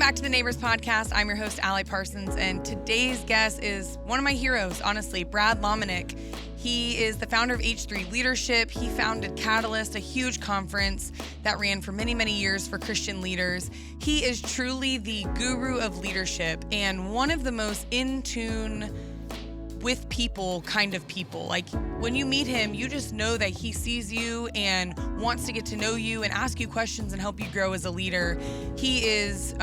back to the Neighbors Podcast. I'm your host, Allie Parsons, and today's guest is one of my heroes, honestly, Brad Lomenick. He is the founder of H3 Leadership. He founded Catalyst, a huge conference that ran for many, many years for Christian leaders. He is truly the guru of leadership and one of the most in tune with people kind of people. Like when you meet him, you just know that he sees you and wants to get to know you and ask you questions and help you grow as a leader. He is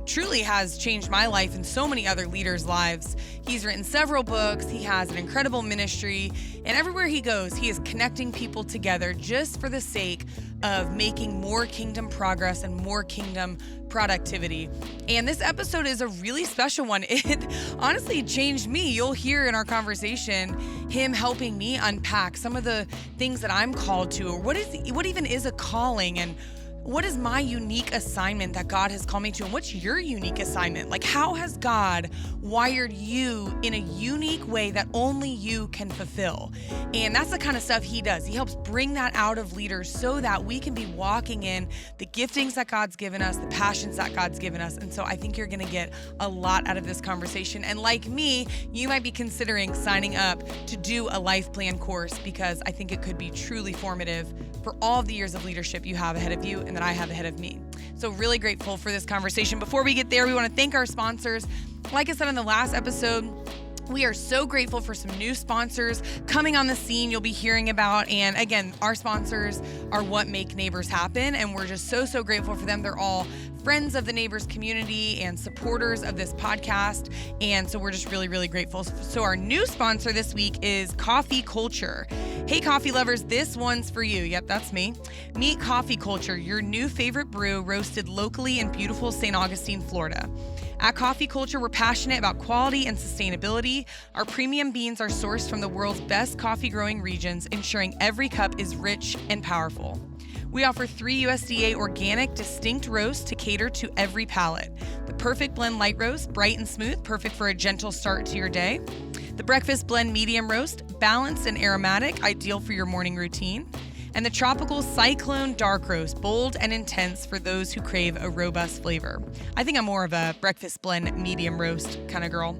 truly has changed my life and so many other leaders' lives. He's written several books. He has an incredible ministry, and everywhere he goes, he is connecting people together just for the sake of making more kingdom progress and more kingdom productivity. And this episode is a really special one. It honestly changed me. You'll hear in our conversation him helping me unpack some of the things that I'm called to, or what even is a calling, and what is my unique assignment that God has called me to? And what's your unique assignment? Like, how has God wired you in a unique way that only you can fulfill? And that's the kind of stuff he does. He helps bring that out of leaders so that we can be walking in the giftings that God's given us, the passions that God's given us. And so I think you're going to get a lot out of this conversation. And like me, you might be considering signing up to do a life plan course, because I think it could be truly formative for all of the years of leadership you have ahead of you and that I have ahead of me. So really grateful for this conversation. Before we get there, we want to thank our sponsors. Like I said in the last episode, we are so grateful for some new sponsors coming on the scene you'll be hearing about. And again, our sponsors are what make Neighbors happen. And we're just so grateful for them. They're all friends of the Neighbors community and supporters of this podcast. And so we're just really grateful. So our new sponsor this week is Coffee Culture. Hey, coffee lovers, this one's for you. Yep, that's me. Meet Coffee Culture, your new favorite brew roasted locally in beautiful St. Augustine, Florida. At Coffee Culture, we're passionate about quality and sustainability. Our premium beans are sourced from the world's best coffee growing regions, ensuring every cup is rich and powerful. We offer 3 USDA organic, distinct roasts to cater to every palate. The Perfect Blend Light Roast, bright and smooth, perfect for a gentle start to your day. The Breakfast Blend Medium Roast, balanced and aromatic, ideal for your morning routine. And the Tropical Cyclone Dark Roast, bold and intense for those who crave a robust flavor. I think I'm more of a Breakfast Blend Medium Roast kind of girl.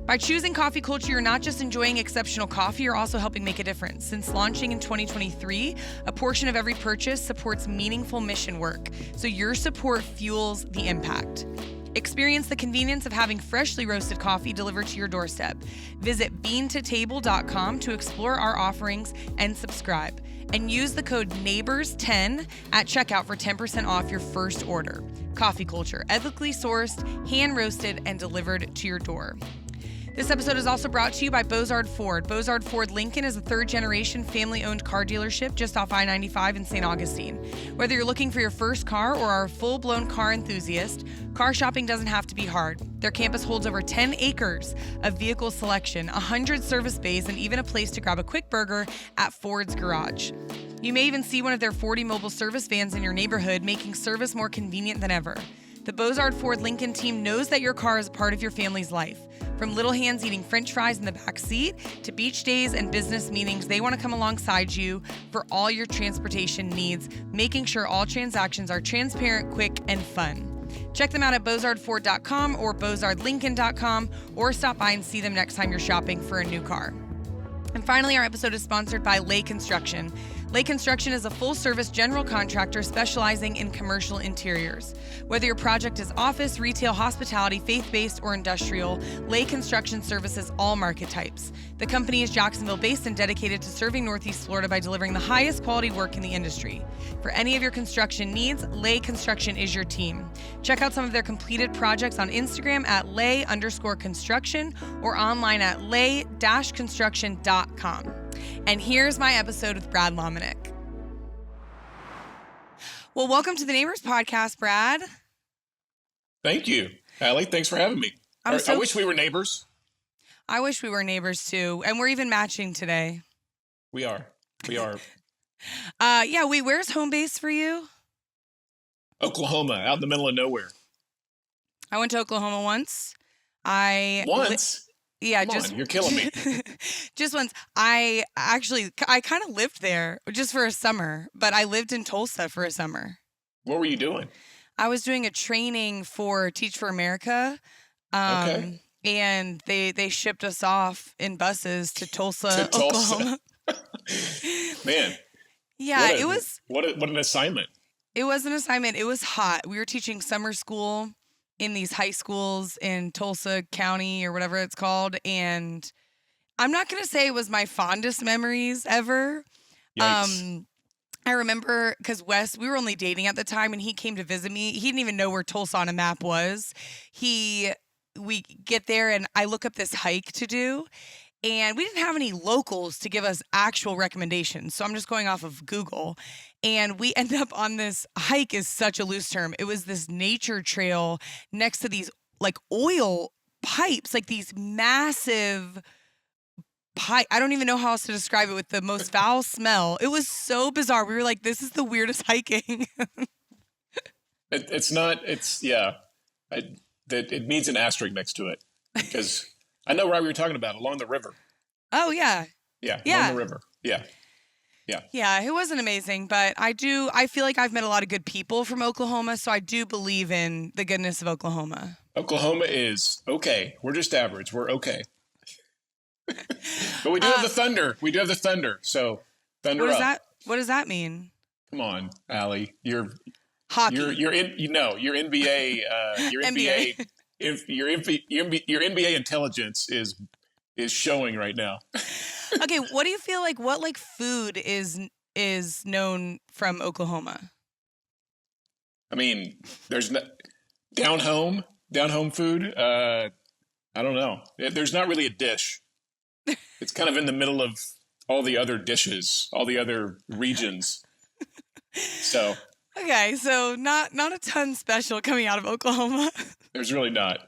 By choosing Coffee Culture, you're not just enjoying exceptional coffee, you're also helping make a difference. Since launching in 2023, a portion of every purchase supports meaningful mission work, so your support fuels the impact. Experience the convenience of having freshly roasted coffee delivered to your doorstep. Visit beantotable.com to explore our offerings and subscribe. And use the code NEIGHBORS10 at checkout for 10% off your first order. Coffee Culture, ethically sourced, hand-roasted, and delivered to your door. This episode is also brought to you by Bozard Ford. Bozard Ford Lincoln is a third-generation family-owned car dealership just off I-95 in St. Augustine. Whether you're looking for your first car or are a full-blown car enthusiast, car shopping doesn't have to be hard. Their campus holds over 10 acres of vehicle selection, 100 service bays, and even a place to grab a quick burger at Ford's Garage. You may even see one of their 40 mobile service vans in your neighborhood, making service more convenient than ever. The Bozard Ford Lincoln team knows that your car is a part of your family's life. From little hands eating French fries in the back seat to beach days and business meetings, they want to come alongside you for all your transportation needs, making sure all transactions are transparent, quick, and fun. Check them out at bozardford.com or bozardlincoln.com, or stop by and see them next time you're shopping for a new car. And finally, our episode is sponsored by Lay Construction. Lay Construction is a full-service general contractor specializing in commercial interiors. Whether your project is office, retail, hospitality, faith-based, or industrial, Lay Construction services all market types. The company is Jacksonville-based and dedicated to serving Northeast Florida by delivering the highest quality work in the industry. For any of your construction needs, Lay Construction is your team. Check out some of their completed projects on Instagram at lay_construction or online at lay-construction.com. And here's my episode with Brad Lomenick. Well, welcome to the Neighbors Podcast, Brad. Thank you, Allie. Thanks for having me. I wish we were neighbors. I wish we were neighbors too. And we're even matching today. We are. Yeah, wait, where's home base for you? Oklahoma, out in the middle of nowhere. I went to Oklahoma once. Once? Yeah, Come on, you're killing me. Just once. I kind of lived there just for a summer, but I lived in Tulsa for a summer. What were you doing? I was doing a training for Teach for America. Okay. And they shipped us off in buses to To Tulsa, Tulsa. Oklahoma. Man, Yeah, it was what an assignment. It was an assignment. It was hot. We were teaching summer school in these high schools in Tulsa County or whatever it's called. And I'm not going to say it was my fondest memories ever. Yikes. I remember because we were only dating at the time, and he came to visit me. He didn't even know where Tulsa on a map was. We get there, and I look up this hike to do, and we didn't have any locals to give us actual recommendations. So I'm just going off of Google. And we end up on this hike, is such a loose term. It was this nature trail next to these like oil pipes, like these massive pipe. I don't even know how else to describe it, with the most foul smell. It was so bizarre. We were like, this is the weirdest hiking. Yeah. It needs an asterisk next to it, because I know why we were talking about, along the river. Oh, yeah. Yeah. Yeah. Along the river. Yeah. Yeah. Yeah, it wasn't amazing, but I feel like I've met a lot of good people from Oklahoma, so I do believe in the goodness of Oklahoma. Oklahoma is okay. We're just average. We're okay. But we do have the thunder. We do have the thunder. So thunder up. What does that mean? Come on, Allie. You're hockey. You're in. Your NBA. Your NBA. Your NBA intelligence is showing right now. Okay, what do you feel like? What like food is known from Oklahoma? I mean, there's down home food. I don't know. There's not really a dish. It's kind of in the middle of all the other dishes, all the other regions. So okay, so not a ton special coming out of Oklahoma. There's really not.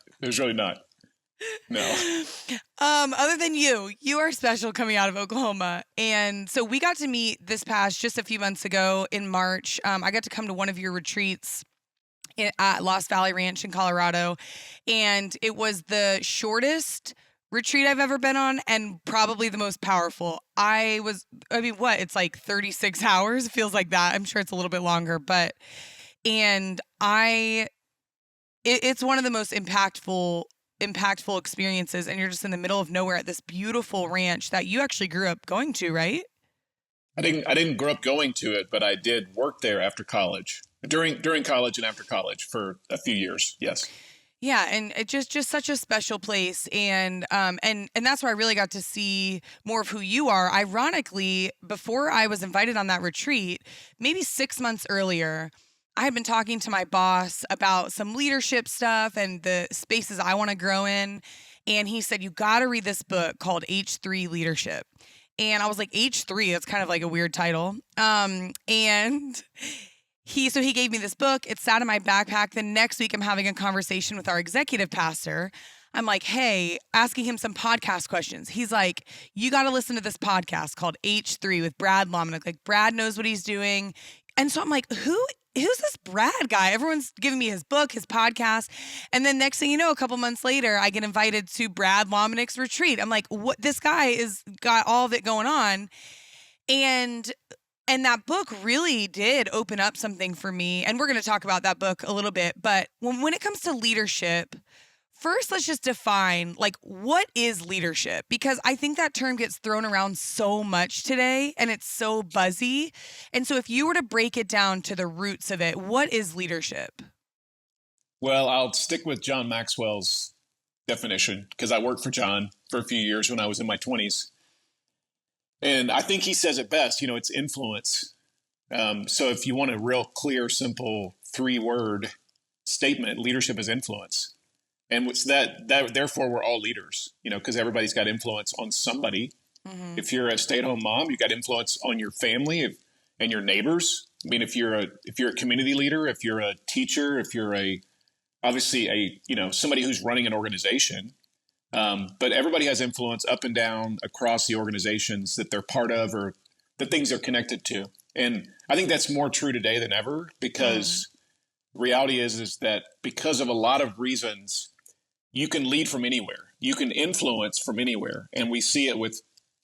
No. Other than you are special coming out of Oklahoma. And so we got to meet just a few months ago in March. I got to come to one of your retreats at Lost Valley Ranch in Colorado. And it was the shortest retreat I've ever been on, and probably the most powerful. It's like 36 hours. It feels like that. I'm sure it's a little bit longer, it's one of the most impactful experiences, and you're just in the middle of nowhere at this beautiful ranch that you actually grew up going to, right? I didn't grow up going to it, but I did work there after college, during college and after college for a few years. Yes. Yeah, and it just such a special place, and that's where I really got to see more of who you are. Ironically, before I was invited on that retreat, maybe 6 months earlier, I had been talking to my boss about some leadership stuff and the spaces I want to grow in. And he said, you got to read this book called H3 Leadership. And I was like, H3, that's kind of like a weird title. And he gave me this book. It sat in my backpack. The next week, I'm having a conversation with our executive pastor. I'm like, hey, asking him some podcast questions. He's like, you got to listen to this podcast called H3 with Brad Lomenick. Like, Brad knows what he's doing. And so I'm like, who's this Brad guy? Everyone's giving me his book, his podcast. And then next thing you know, a couple months later, I get invited to Brad Lomenick's retreat. I'm like, what? This guy is got all of it going on. And that book really did open up something for me. And we're going to talk about that book a little bit. But when it comes to leadership, first, let's just define, like, what is leadership? Because I think that term gets thrown around so much today, and it's so buzzy. And so if you were to break it down to the roots of it, what is leadership? Well, I'll stick with John Maxwell's definition, because I worked for John for a few years when I was in my 20s. And I think he says it best, it's influence. So if you want a real clear, simple 3-word statement, leadership is influence. And what's that therefore we're all leaders, because everybody's got influence on somebody. Mm-hmm. If you're a stay-at-home mom, you got influence on your family and your neighbors. I mean, if you're a community leader, if you're a teacher, if you're somebody who's running an organization, but everybody has influence up and down across the organizations that they're part of or the things they're connected to. And I think that's more true today than ever, because reality is that because of a lot of reasons, you can lead from anywhere. You can influence from anywhere. And we see it with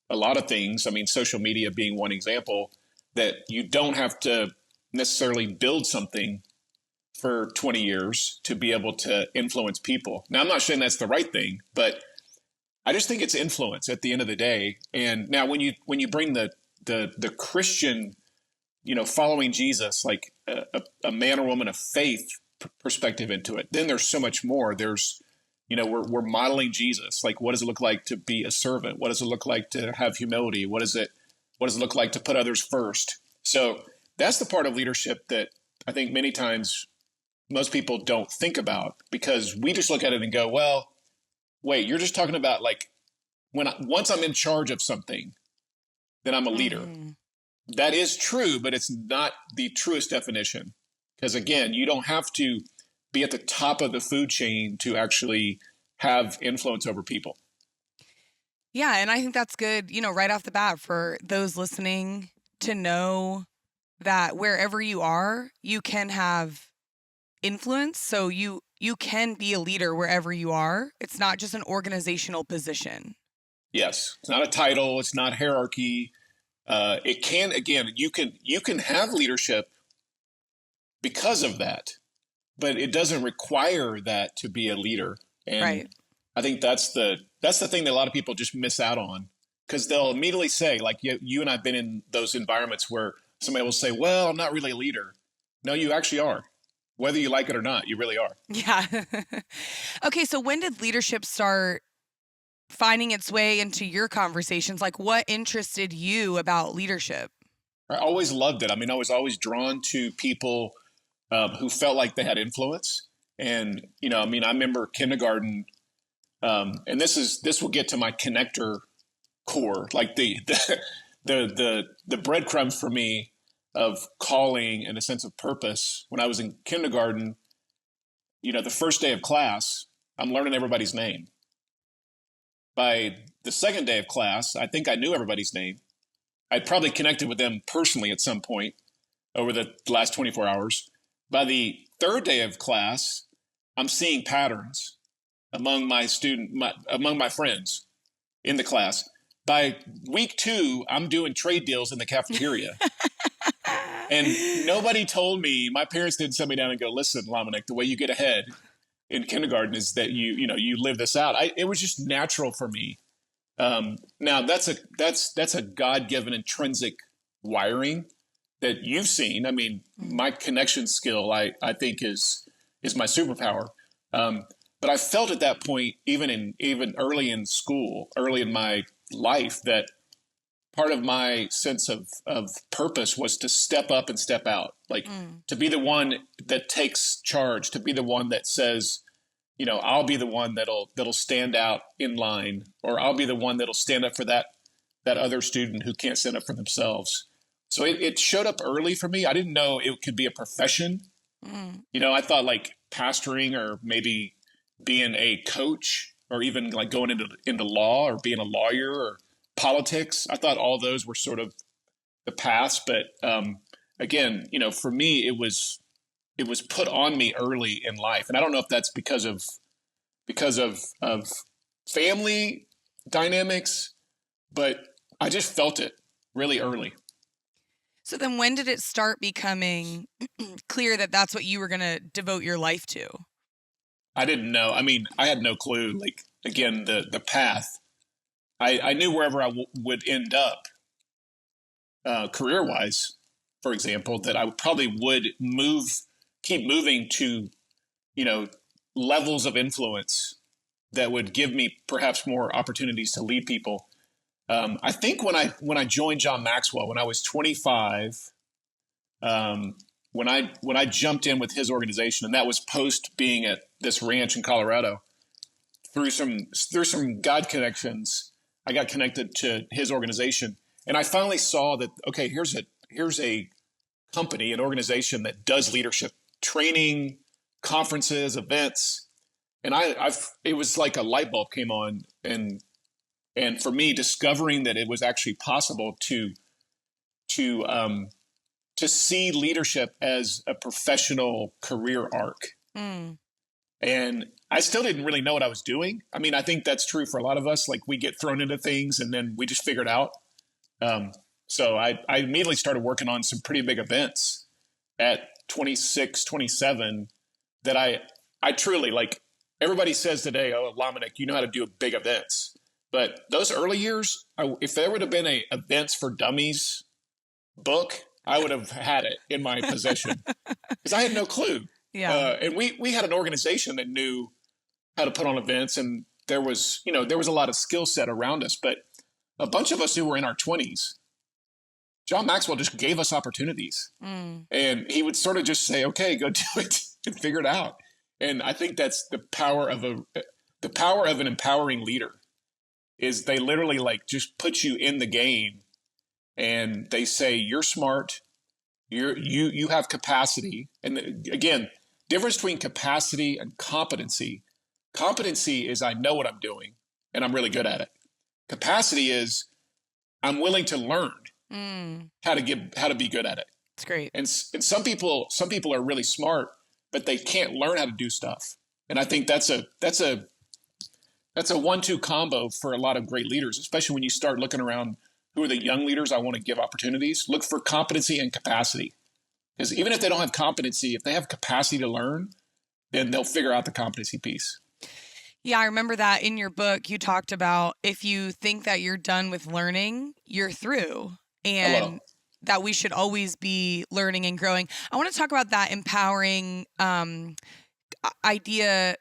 a lot of things. I mean, social media being one example, that you don't have to necessarily build something for 20 years to be able to influence people. Now, I'm not saying that's the right thing, but I just think it's influence at the end of the day. And now when you bring the Christian, following Jesus, like a man or woman of faith perspective into it, then there's so much more. There's, we're modeling Jesus. Like, what does it look like to be a servant? What does it look like to have humility? What does it look like to put others first? So that's the part of leadership that I think many times most people don't think about, because we just look at it and go, well, wait, you're just talking about like once I'm in charge of something, then I'm a leader. Mm-hmm. That is true, but it's not the truest definition. Because again, you don't have to be at the top of the food chain to actually have influence over people. Yeah, and I think that's good, right off the bat for those listening to know that wherever you are, you can have influence. So you can be a leader wherever you are. It's not just an organizational position. Yes, it's not a title. It's not hierarchy. It can, again, you can have leadership because of that, but it doesn't require that to be a leader. And right. I think that's the thing that a lot of people just miss out on, because they'll immediately say, like you and I've been in those environments where somebody will say, well, I'm not really a leader. No, you actually are. Whether you like it or not, you really are. Yeah. Okay, so when did leadership start finding its way into your conversations? Like, what interested you about leadership? I always loved it. I mean, I was always drawn to people who felt like they had influence. And, I remember kindergarten, and this will get to my connector core, like the breadcrumbs for me of calling and a sense of purpose. When I was in kindergarten, the first day of class, I'm learning everybody's name. By the second day of class, I think I knew everybody's name. I'd probably connected with them personally at some point over the last 24 hours. By the third day of class, I'm seeing patterns among my friends in the class. By week 2, I'm doing trade deals in the cafeteria. And nobody told me, my parents didn't sit me down and go, listen, Lomenick, the way you get ahead in kindergarten is that you live this out. It was just natural for me. Now that's a God-given intrinsic wiring that you've seen. I mean, my connection skill, I think is my superpower. But I felt at that point, even early in school, early in my life, that part of my sense of purpose was to step up and step out, like to be the one that takes charge, to be the one that says, I'll be the one that'll stand out in line, or I'll be the one that'll stand up for that other student who can't stand up for themselves. So it showed up early for me. I didn't know it could be a profession. I thought like pastoring, or maybe being a coach, or even like going into law, or being a lawyer, or politics. I thought all those were sort of the paths. But again, for me, it was put on me early in life. And I don't know if that's because of family dynamics, but I just felt it really early. So then when did it start becoming clear that that's what you were going to devote your life to? I didn't know. I mean, I had no clue. Like, again, the path. I knew wherever I would end up career-wise, for example, that I probably would keep moving to, levels of influence that would give me perhaps more opportunities to lead people. I think when I joined John Maxwell, when I was 25, when I jumped in with his organization, and that was post being at this ranch in Colorado, through some God connections, I got connected to his organization, and I finally saw that, okay, here's a company, an organization that does leadership training, conferences, events, and it was like a light bulb came on, and for me, discovering that it was actually possible to see leadership as a professional career arc. And I still didn't really know what I was doing. I mean, I think that's true for a lot of us. Like, we get thrown into things and then we just figure it out. So I immediately started working on some pretty big events at 26, 27 that I truly like. Everybody says today, oh, Lomenick, you know how to do big events. But those early years, if there would have been a Events for Dummies book, I would have had it in my possession because I had no clue. Yeah. And we had an organization that knew how to put on events, and there was a lot of skill set around us. But a bunch of us who were in our 20s, John Maxwell just gave us opportunities, and he would sort of just say, "Okay, go do it and figure it out." And I think that's the power of an empowering leader. Is they literally like just put you in the game, and they say you're smart, you have capacity. And again, difference between capacity and competency. Competency is I know what I'm doing and I'm really good at it. Capacity is I'm willing to learn how to be good at it. It's great. And some people are really smart, but they can't learn how to do stuff. And I think that's a 1-2 combo for a lot of great leaders, especially when you start looking around who are the young leaders I want to give opportunities. Look for competency and capacity. Because even if they don't have competency, if they have capacity to learn, then they'll figure out the competency piece. Yeah, I remember that in your book, you talked about if you think that you're done with learning, you're through. And that we should always be learning and growing. I want to talk about that empowering idea.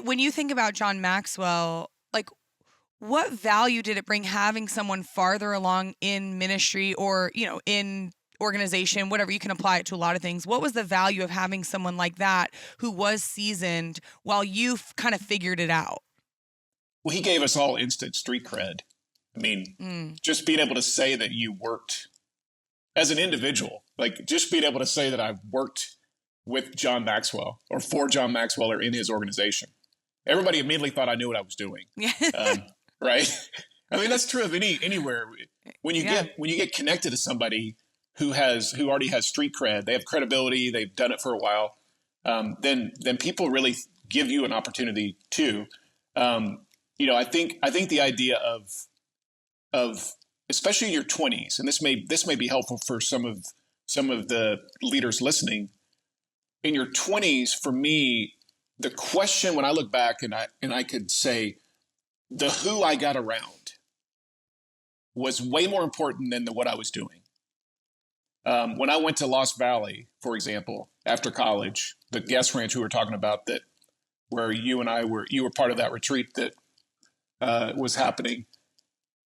When you think about John Maxwell, like what value did it bring having someone farther along in ministry or, in organization, whatever, you can apply it to a lot of things. What was the value of having someone like that who was seasoned while you kind of figured it out? Well, he gave us all instant street cred. I mean, just being able to say that you worked as an individual, like just being able to say that I've worked with John Maxwell or for John Maxwell or in his organization. Everybody immediately thought I knew what I was doing. Right? I mean, that's true of anywhere. When you get connected to somebody who already has street cred, they have credibility, they've done it for a while, then people really give you an opportunity too. I think the idea of especially in your 20s, and this may be helpful for some of the leaders listening. In your 20s, for me, the question when I look back and I could say the who I got around was way more important than what I was doing. When I went to Lost Valley, for example, after college, the guest ranch we were talking about where you were part of that retreat that was happening.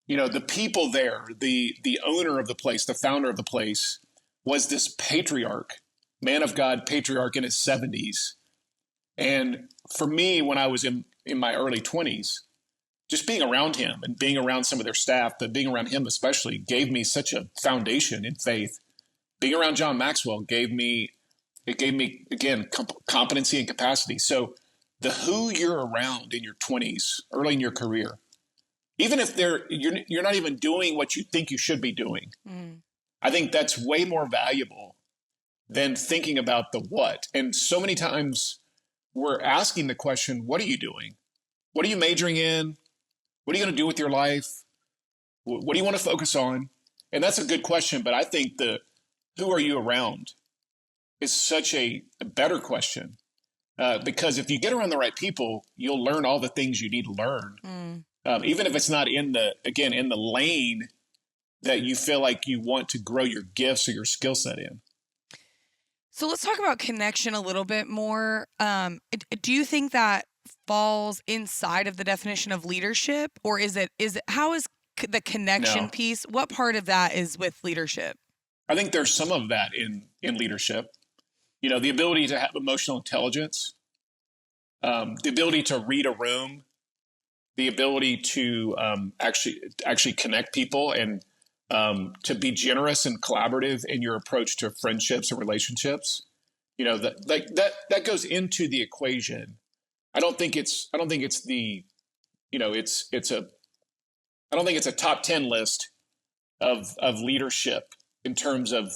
The people there, the owner of the place, the founder of the place, was this patriarch, man of God, patriarch in his 70s. And for me, when I was in my early 20s, just being around him and being around some of their staff, but being around him especially, gave me such a foundation in faith. Being around John Maxwell gave me again competency and capacity. So the who you're around in your 20s, early in your career, even if you're not even doing what you think you should be doing, I think that's way more valuable than thinking about the what. And so many times we're asking the question, what are you doing? What are you majoring in? What are you going to do with your life? What do you want to focus on? And that's a good question, but I think the who are you around is such a better question. Because if you get around the right people, you'll learn all the things you need to learn. Even if it's not in the lane that you feel like you want to grow your gifts or your skill set in. So let's talk about connection a little bit more. Do you think that falls inside of the definition of leadership, or is it how is the connection piece? What part of that is with leadership? I think there's some of that in leadership. The ability to have emotional intelligence, the ability to read a room, the ability to actually connect people, and to be generous and collaborative in your approach to friendships and relationships. That goes into the equation. I don't think it's a top 10 list of leadership in terms of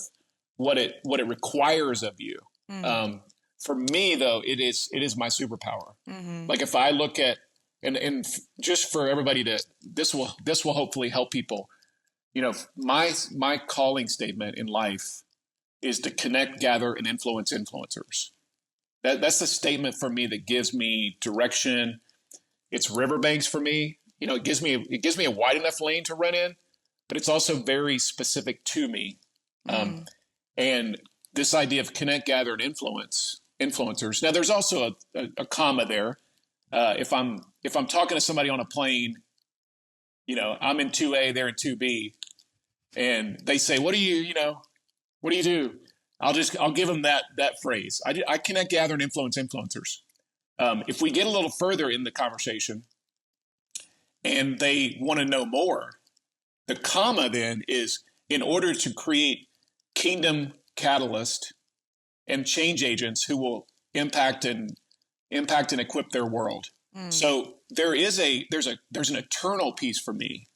what it requires of you. For me, though, it is my superpower. Like if I look at and just for everybody this will hopefully help people. My calling statement in life is to connect, gather, and influence influencers. That's the statement for me that gives me direction. It's riverbanks for me. It gives me a wide enough lane to run in, but it's also very specific to me. And this idea of connect, gather, and influence influencers. Now, there's also a comma there. If I'm talking to somebody on a plane, I'm in 2A, they're in 2B, and they say, what do you do? I'll give them that phrase. I connect, gather, and influence influencers. If we get a little further in the conversation and they want to know more, the comma then is in order to create kingdom catalyst and change agents who will impact and equip their world. So there's an eternal piece for me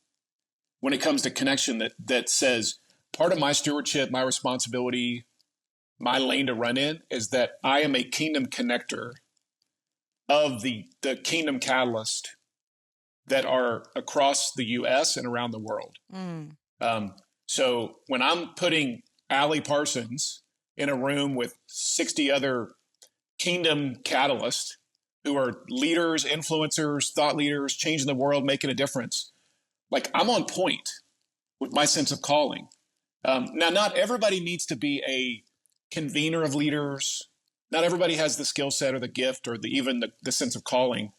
when it comes to connection that says part of my stewardship, my responsibility, my lane to run in is that I am a kingdom connector of the kingdom catalyst that are across the U.S. and around the world. So when I'm putting Allie Parsons in a room with 60 other kingdom catalysts who are leaders, influencers, thought leaders, changing the world, making a difference, like I'm on point with my sense of calling. Now, not everybody needs to be a convener of leaders. Not everybody has the skill set or the gift or even the sense of calling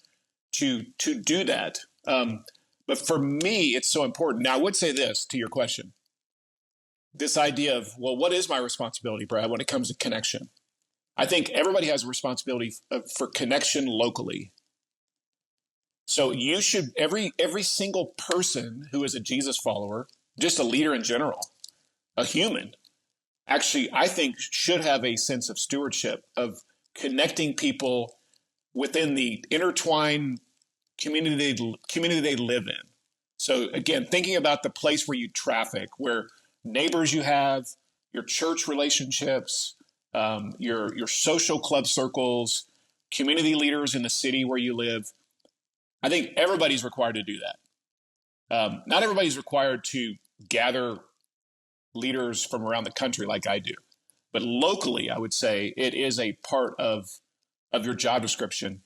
to do that. But for me, it's so important. Now, I would say this to your question. This idea of, well, what is my responsibility, Brad, when it comes to connection? I think everybody has a responsibility for connection locally. So you should, every single person who is a Jesus follower, just a leader in general, a human, actually, I think should have a sense of stewardship, of connecting people within the intertwined community they live in. So again, thinking about the place where you traffic, where neighbors you have, your church relationships, your social club circles, community leaders in the city where you live. I think everybody's required to do that. Not everybody's required to gather leaders from around the country like I do. But locally, I would say it is a part of your job description,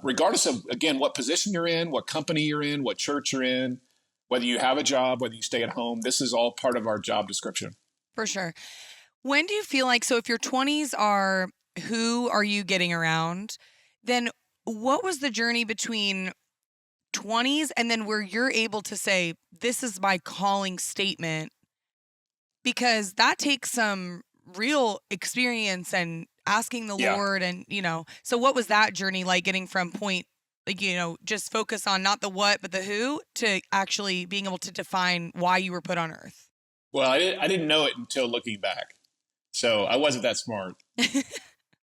regardless of, again, what position you're in, what company you're in, what church you're in, whether you have a job, whether you stay at home. This is all part of our job description. For sure. When do you feel like, so if your 20s are who are you getting around, then what was the journey between 20s and then where you're able to say, this is my calling statement? Because that takes some real experience and asking the Lord and, so what was that journey like, getting from point, just focus on not the what, but the who, to actually being able to define why you were put on earth? Well, I didn't know it until looking back. So I wasn't that smart,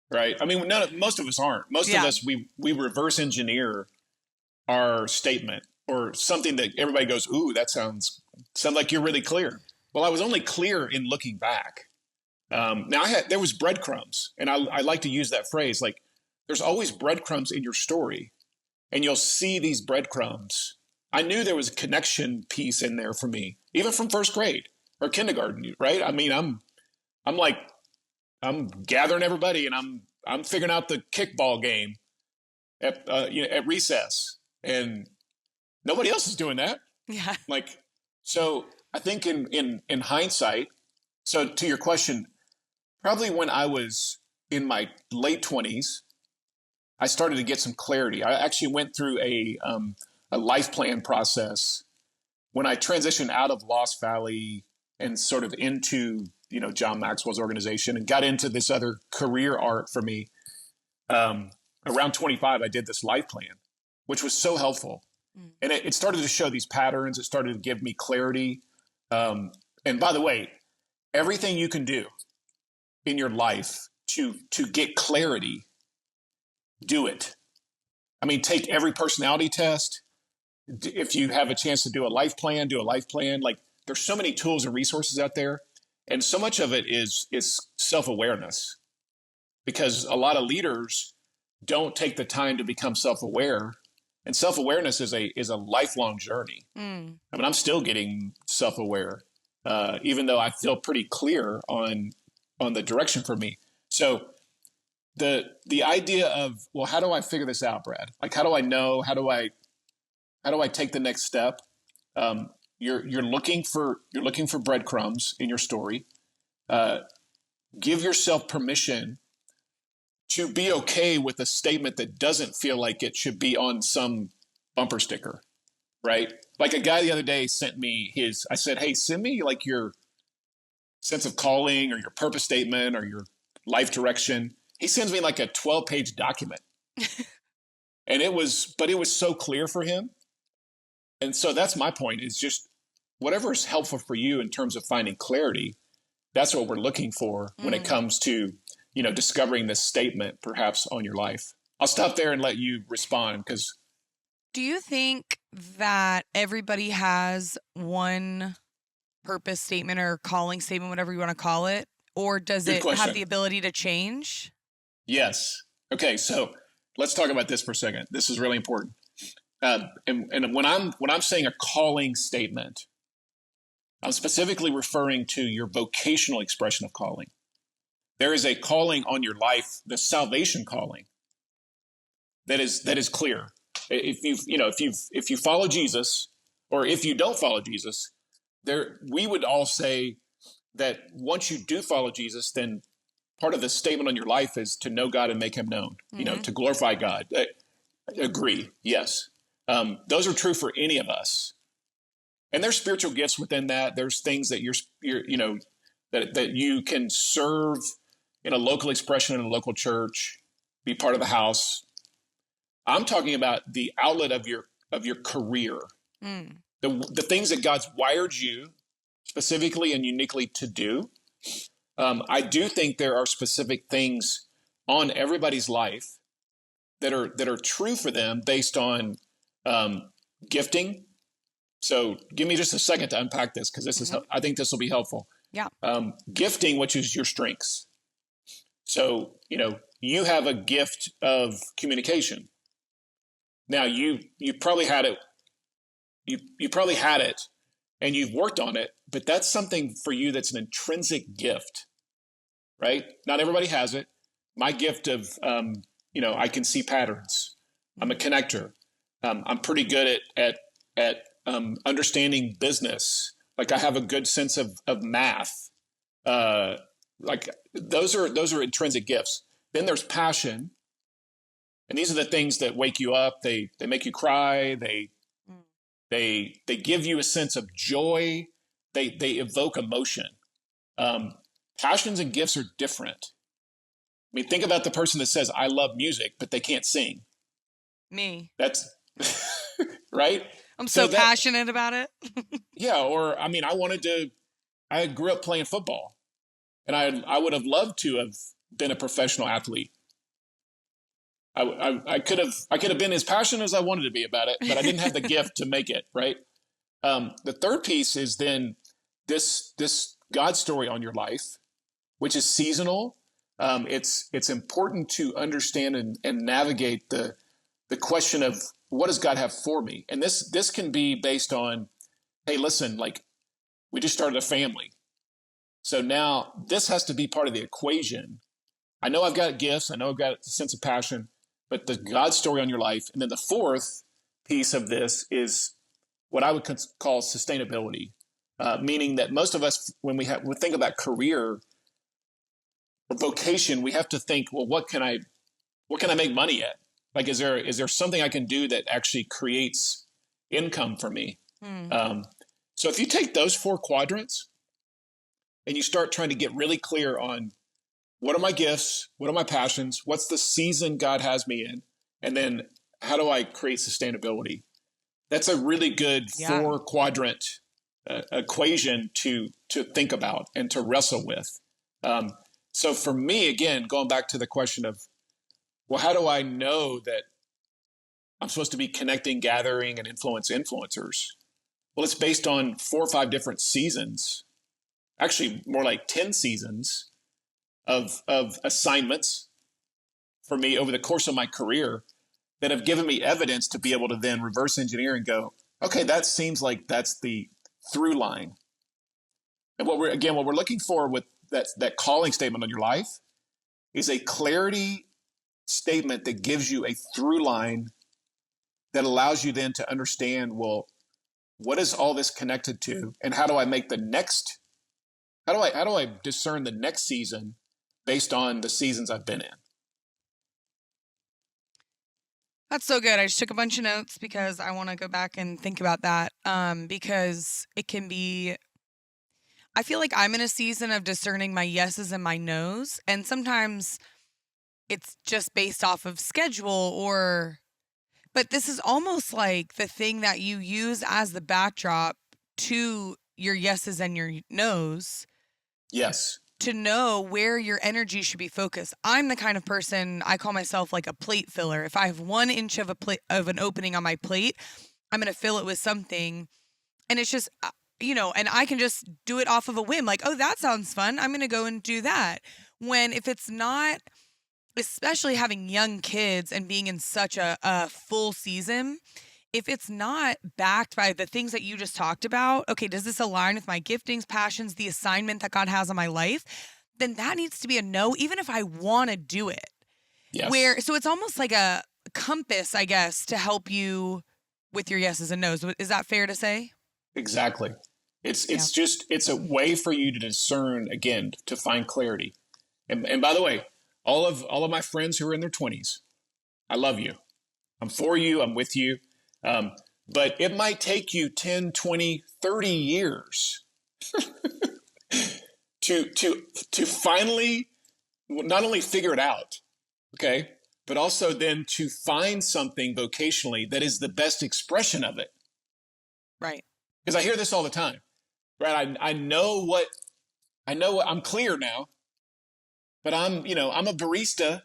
right? I mean, most of us aren't. Most of us, we reverse engineer our statement or something that everybody goes, ooh, that sounds like you're really clear. Well, I was only clear in looking back. Now there was breadcrumbs, and I like to use that phrase. Like, there's always breadcrumbs in your story, and you'll see these breadcrumbs. I knew there was a connection piece in there for me, even from first grade or kindergarten, right? I mean, I'm gathering everybody, and I'm figuring out the kickball game at recess, and nobody else is doing that. Yeah. So I think in hindsight, so to your question, probably when I was in my late 20s, I started to get some clarity. I actually went through a life plan process when I transitioned out of Lost Valley and sort of into, John Maxwell's organization and got into this other career arc for me. Around 25, I did this life plan, which was so helpful. And it started to show these patterns. It started to give me clarity. And by the way, everything you can do in your life to get clarity, do it. I mean, take every personality test. If you have a chance to do a life plan, do a life plan. Like, there's so many tools and resources out there. And so much of it is self-awareness, because a lot of leaders don't take the time to become self-aware. And self-awareness is a lifelong journey. I mean, I'm still getting self-aware, even though I feel pretty clear on, on the direction for me. So the idea of, well, how do I figure this out, Brad? Like, how do I know? How do I take the next step? You're looking for breadcrumbs in your story. Give yourself permission to be okay with a statement that doesn't feel like it should be on some bumper sticker, right? Like a guy the other day sent me I said, hey, send me like your sense of calling or your purpose statement or your life direction. He sends me like a 12-page document. And it was so clear for him. And so that's my point, is just whatever is helpful for you in terms of finding clarity. That's what we're looking for when it comes to, discovering this statement perhaps on your life. I'll stop there and let you respond, because. Do you think that everybody has one purpose statement or calling statement, whatever you want to call it, or does it have the ability to change? Yes. Okay. So let's talk about this for a second. This is really important. And when I'm saying a calling statement, I'm specifically referring to your vocational expression of calling. There is a calling on your life, the salvation calling, that is clear. If you follow Jesus, or if you don't follow Jesus, we would all say that once you do follow Jesus, then part of the statement on your life is to know God and make him known, to glorify God. Agree. Yes. Those are true for any of us. And there's spiritual gifts within that. There's things that that you can serve in a local expression in a local church, be part of the house. I'm talking about the outlet of your career, the things that God's wired you specifically and uniquely to do. I do think there are specific things on everybody's life that are true for them based on gifting. So give me just a second to unpack this, because I think this will be helpful. Yeah. Gifting, which is your strengths. So, you have a gift of communication. Now you probably had it. You probably had it and you've worked on it, but that's something for you that's an intrinsic gift, right? Not everybody has it. My gift of, I can see patterns. I'm a connector. I'm pretty good at understanding business. Like, I have a good sense of math. Like those are intrinsic gifts. Then there's passion. And these are the things that wake you up. They make you cry. They give you a sense of joy. They evoke emotion. Passions and gifts are different. I mean, think about the person that says, I love music, but they can't sing. Me. That's right. I'm so passionate about it. Yeah. Or, I mean, I grew up playing football, and I would have loved to have been a professional athlete. I could have been as passionate as I wanted to be about it, but I didn't have the gift to make it, right? The third piece is then this God story on your life, which is seasonal. It's important to understand and navigate the question of, what does God have for me? And this can be based on, hey, listen, like, we just started a family. So now this has to be part of the equation. I know I've got gifts. I know I've got a sense of passion, but the God story on your life. And then the fourth piece of this is what I would call sustainability, meaning that most of us, when we think about career or vocation, we have to think, well, what can I make money at? Like, is there something I can do that actually creates income for me? So if you take those four quadrants and you start trying to get really clear on, what are my gifts? What are my passions? What's the season God has me in? And then how do I create sustainability? That's a really good 4-quadrant equation to think about and to wrestle with. So for me, again, going back to the question of, well, how do I know that I'm supposed to be connecting, gathering, and influencers? Well, it's based on 4 or 5 different seasons, actually more like 10 seasons of assignments for me over the course of my career that have given me evidence to be able to then reverse engineer and go, okay, that seems like that's the through line. And what we're looking for with that calling statement on your life is a clarity statement that gives you a through line that allows you then to understand, well, what is all this connected to? And how do I make how do I discern the next season based on the seasons I've been in? That's so good. I just took a bunch of notes because I want to go back and think about that. Because it can be, I feel like I'm in a season of discerning my yeses and my nos. And sometimes it's just based off of schedule but this is almost like the thing that you use as the backdrop to your yeses and your nos. Yes. To know where your energy should be focused. I'm the kind of person, I call myself like a plate filler. If I have 1 inch of an opening on my plate, I'm going to fill it with something. And it's just, and I can just do it off of a whim. Like, oh, that sounds fun. I'm going to go and do that. When if it's not, especially having young kids and being in such a full season, if it's not backed by the things that you just talked about, okay, does this align with my giftings, passions, the assignment that God has on my life? Then that needs to be a no, even if I want to do it. Yes. So it's almost like a compass, I guess, to help you with your yeses and nos. Is that fair to say? Exactly. It's a way for you to discern, again, to find clarity. And by the way, all of my friends who are in their 20s, I love you. I'm for you. I'm with you. But it might take you 10, 20, 30 years to finally not only figure it out, okay, but also then to find something vocationally that is the best expression of it. Right. Because I hear this all the time, right? I know I'm clear now, but I'm a barista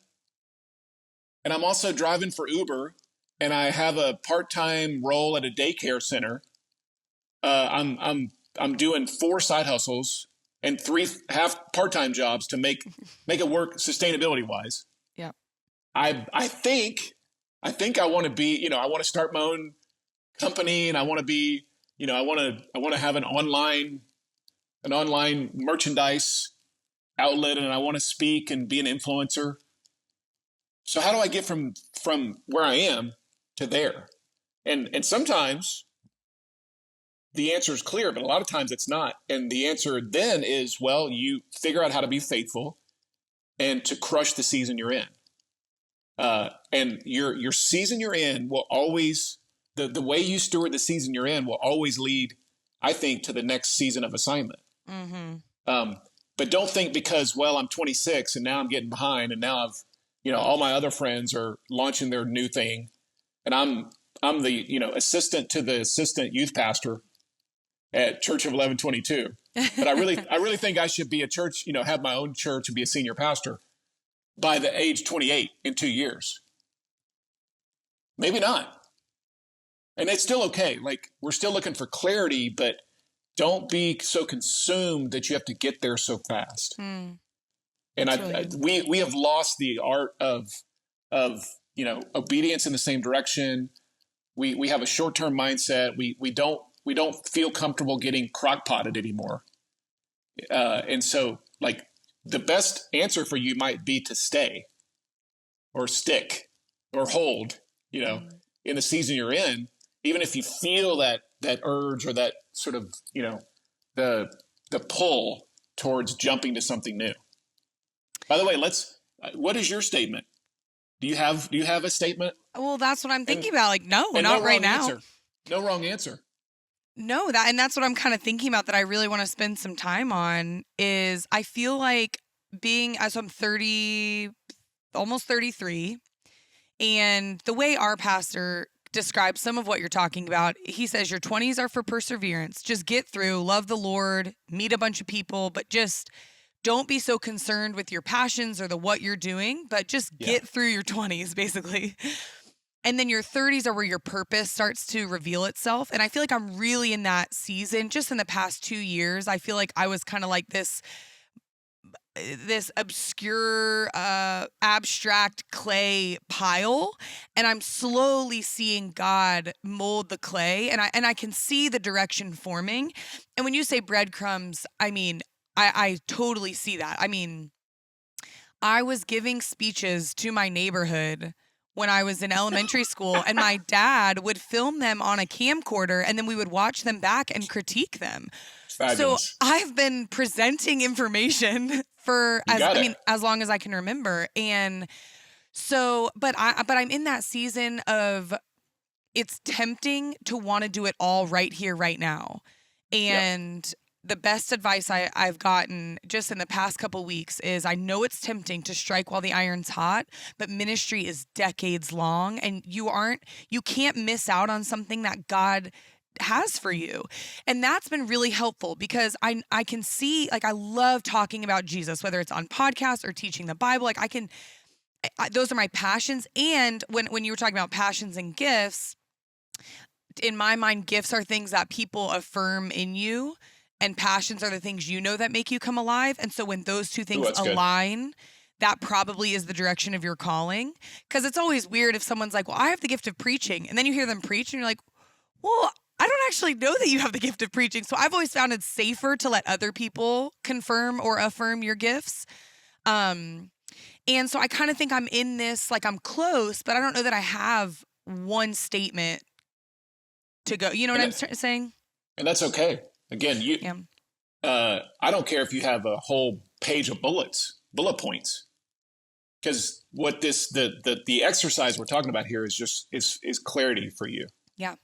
and I'm also driving for Uber. And I have a part-time role at a daycare center. I'm doing 4 side hustles and 3 half part-time jobs to make it work sustainability wise. Yeah. I think I want to be, I want to start my own company, and I want to be, I want to have an online merchandise outlet, and I want to speak and be an influencer. So how do I get from where I am to there? And sometimes the answer is clear, but a lot of times it's not. And the answer then is, well, you figure out how to be faithful and to crush the season you're in. And your season you're in will always, the way you steward the season you're in will always lead, I think, to the next season of assignment. Mm-hmm. But don't think because, well, I'm 26 and now I'm getting behind and now all my other friends are launching their new thing. And I'm the, assistant to the assistant youth pastor at Church of 1122. But I really think I should be a church, have my own church and be a senior pastor by the age 28 in 2 years. Maybe not. And it's still okay. Like, we're still looking for clarity, but don't be so consumed that you have to get there so fast. And we have lost the art of obedience in the same direction. We have a short-term mindset. We don't feel comfortable getting crock-potted anymore. And so, like, the best answer for you might be to stay or stick or hold, in the season you're in, even if you feel that urge or that sort of, the pull towards jumping to something new. By the way, what is your statement? Do you have a statement? Well, that's what I'm thinking about. Like, no, not right now. No wrong answer. No, and that's what I'm kind of thinking about that I really want to spend some time on is I feel like I'm 30, almost 33. And the way our pastor describes some of what you're talking about, he says your 20s are for perseverance. Just get through, love the Lord, meet a bunch of people, but just don't be so concerned with your passions or what you're doing, but just get through your 20s, basically. And then your 30s are where your purpose starts to reveal itself. And I feel like I'm really in that season. Just in the past 2 years, I feel like I was kind of like this this obscure, abstract clay pile, and I'm slowly seeing God mold the clay, and I can see the direction forming. And when you say breadcrumbs, I mean, I totally see that. I mean, I was giving speeches to my neighborhood when I was in elementary school, and my dad would film them on a camcorder, and then we would watch them back and critique them. So Fabulous. I've been presenting information for You got it. as long as I can remember. And so, but I'm in that season of, it's tempting to want to do it all right here, right now. And the best advice I've gotten just in the past couple weeks is, I know it's tempting to strike while the iron's hot, but ministry is decades long, and you can't miss out on something that God has for you. And that's been really helpful, because I can see, like, I love talking about Jesus, whether it's on podcasts or teaching the Bible. Like, those are my passions. And when you were talking about passions and gifts, in my mind, gifts are things that people affirm in you, and passions are the things that make you come alive. And so when those two things align, that probably is the direction of your calling. Because it's always weird if someone's like, well, I have the gift of preaching, and then you hear them preach and you're like, well, I don't actually know that you have the gift of preaching. So I've always found it safer to let other people confirm or affirm your gifts. And so I kind of think I'm in this, like, I'm close, but I don't know that I have one statement to go. You know what I'm saying? And that's okay. Again, I don't care if you have a whole page of bullet points, because what the exercise we're talking about here is just is clarity for you. Yeah.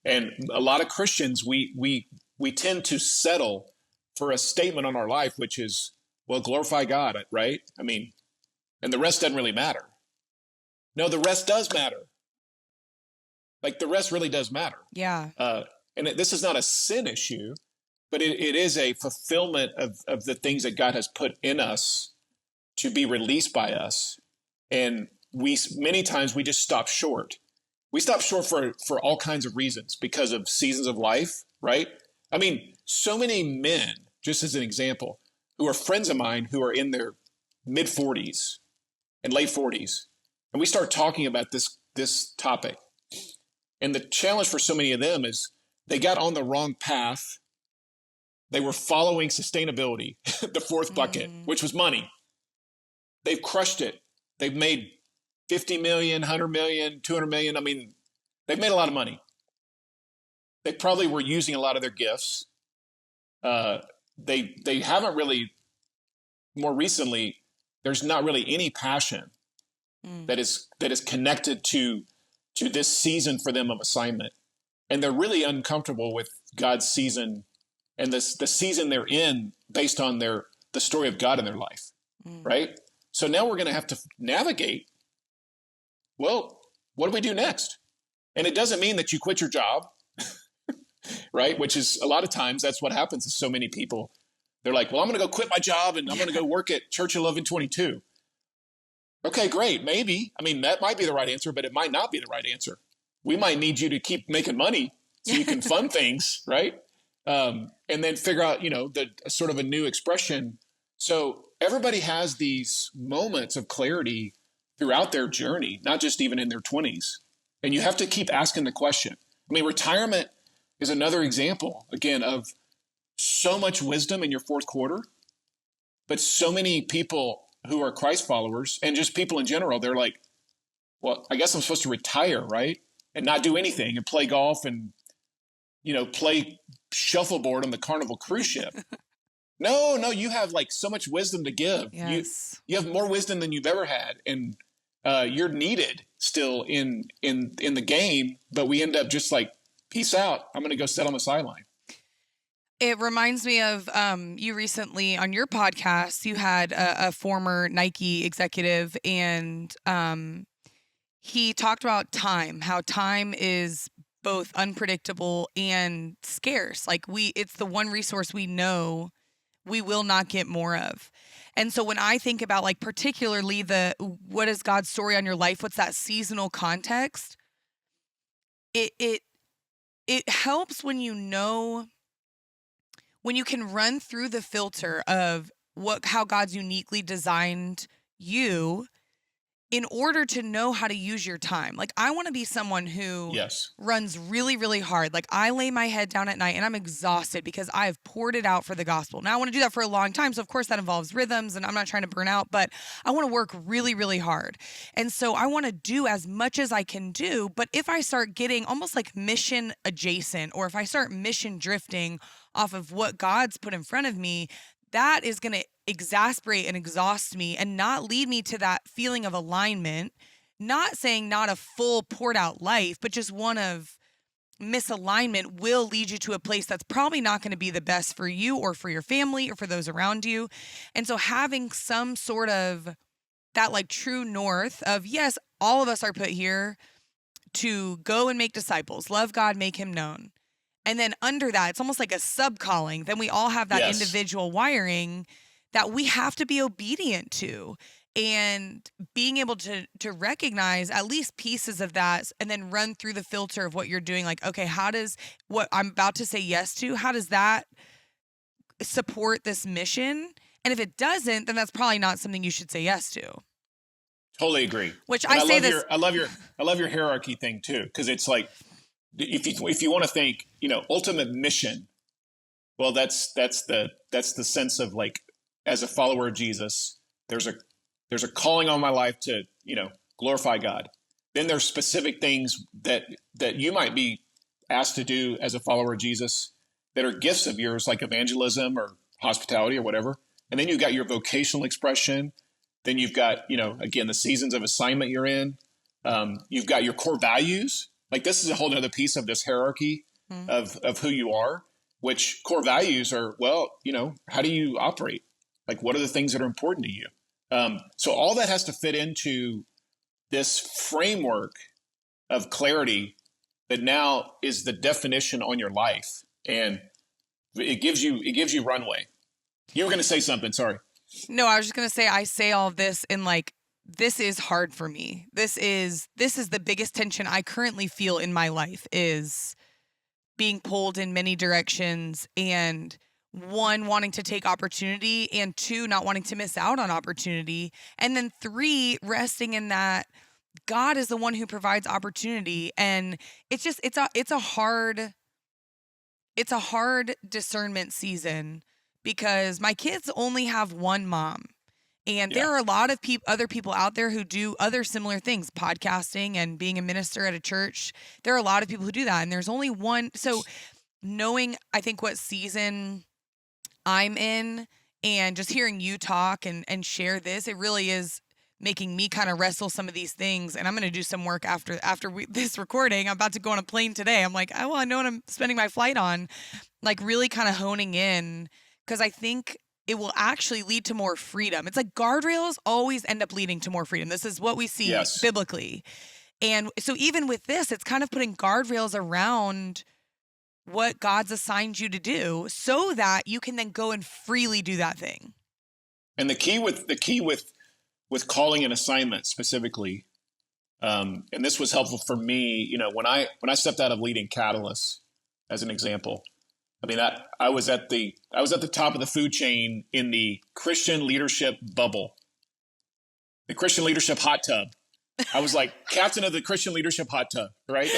And a lot of Christians, we tend to settle for a statement on our life, which is, well, glorify God, right? I mean, and the rest doesn't really matter. No, the rest does matter. Like, the rest really does matter. Yeah. And this is not a sin issue, but it is a fulfillment of the things that God has put in us to be released by us. And many times we just stop short. We stop short for all kinds of reasons, because of seasons of life, right? I mean, so many men, just as an example, who are friends of mine who are in their mid 40s and late 40s, and we start talking about this topic. And the challenge for so many of them is they got on the wrong path. They were following sustainability, the fourth bucket, which was money. They've crushed it. They've made 50 million, 100 million, 200 million. I mean, they've made a lot of money. They probably were using a lot of their gifts. They haven't really, more recently, there's not really any passion that is connected to this season for them of assignment. And they're really uncomfortable with God's season and the season they're in based on the story of God in their life, right? So now we're going to have to navigate, well, what do we do next? And it doesn't mean that you quit your job, right? Which is, a lot of times, that's what happens to so many people. They're like, well, I'm going to go quit my job and I'm going to go work at Church of 1122. Okay, great. Maybe. I mean, that might be the right answer, but it might not be the right answer. We might need you to keep making money so you can fund things, right? And then figure out, the sort of a new expression. So everybody has these moments of clarity throughout their journey, not just even in their 20s. And you have to keep asking the question. I mean, retirement is another example, again, of so much wisdom in your fourth quarter, but so many people who are Christ followers, and just people in general, they're like, well, I guess I'm supposed to retire, right? And not do anything and play golf and, play shuffleboard on the Carnival cruise ship. No, you have like so much wisdom to give. Yes. You have more wisdom than you've ever had. And you're needed still in the game, but we end up just like, peace out. I'm going to go sit on the sideline. It reminds me of you recently on your podcast, you had a former Nike executive, and he talked about time, how time is both unpredictable and scarce. Like it's the one resource we know we will not get more of. And so when I think about, like, particularly what is God's story on your life, what's that seasonal context, it helps when you can run through the filter of how God's uniquely designed you in order to know how to use your time. Like, I want to be someone who Yes. runs really, really hard. Like, I lay my head down at night and I'm exhausted because I have poured it out for the gospel. Now, I want to do that for a long time. So, of course, that involves rhythms, and I'm not trying to burn out, but I want to work really, really hard. And so I want to do as much as I can do. But if I start getting almost like mission adjacent, or if I start mission drifting off of what God's put in front of me, that is going to exasperate and exhaust me and not lead me to that feeling of alignment. Not saying not a full poured out life, but just one of misalignment will lead you to a place that's probably not going to be the best for you or for your family or for those around you. And so having some sort of that like true north of, yes, all of us are put here to go and make disciples, love God, make him known. And then under that, it's almost like a sub-calling. Then we all have that individual wiring that we have to be obedient to. And being able to recognize at least pieces of that and then run through the filter of what you're doing. Like, okay, how does what I'm about to say yes to, how does that support this mission? And if it doesn't, then that's probably not something you should say yes to. Totally agree. Which I say this. I love your hierarchy thing too, because it's like, if you want to think, ultimate mission, well, that's the sense of like, as a follower of Jesus, there's a calling on my life to, glorify God. Then there's specific things that you might be asked to do as a follower of Jesus that are gifts of yours, like evangelism or hospitality or whatever. And then you've got your vocational expression. Then you've got, again, the seasons of assignment you're in. You've got your core values. Like, this is a whole other piece of this hierarchy of who you are, which core values are, well, how do you operate? Like, what are the things that are important to you? So all that has to fit into this framework of clarity that now is the definition on your life. And it gives you runway. You were going to say something. Sorry. No, I was just going to say, I say all of this in like, this is hard for me. This is the biggest tension I currently feel in my life, is being pulled in many directions, and one, wanting to take opportunity, and two, not wanting to miss out on opportunity. And then three, resting in that God is the one who provides opportunity. And it's just, it's a hard discernment season, because my kids only have one mom. And there are a lot of other people out there who do other similar things, podcasting and being a minister at a church. There are a lot of people who do that. And there's only one. So knowing, I think, what season I'm in, and just hearing you talk and share this, it really is making me kind of wrestle some of these things. And I'm going to do some work after this recording. I'm about to go on a plane today. I'm like, I know what I'm spending my flight on, like really kind of honing in, because I think it will actually lead to more freedom. It's like guardrails always end up leading to more freedom. This is what we see biblically. And so even with this, it's kind of putting guardrails around what God's assigned you to do so that you can then go and freely do that thing. And the key with calling an assignment specifically, and this was helpful for me, when I stepped out of leading Catalyst, as an example. I mean, I was at the top of the food chain in the Christian leadership bubble, the Christian leadership hot tub. I was like captain of the Christian leadership hot tub, right?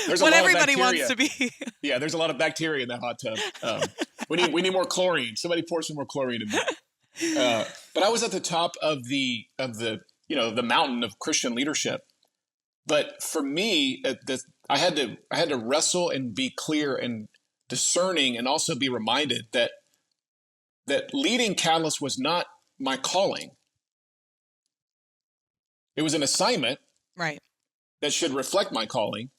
There's what everybody wants to be. Yeah, there's a lot of bacteria in that hot tub. We need more chlorine. Somebody pour some more chlorine in me. But I was at the top of the mountain of Christian leadership. But for me, I had to wrestle and be clear and discerning, and also be reminded that leading Catalyst was not my calling. It was an assignment, right, that should reflect my calling,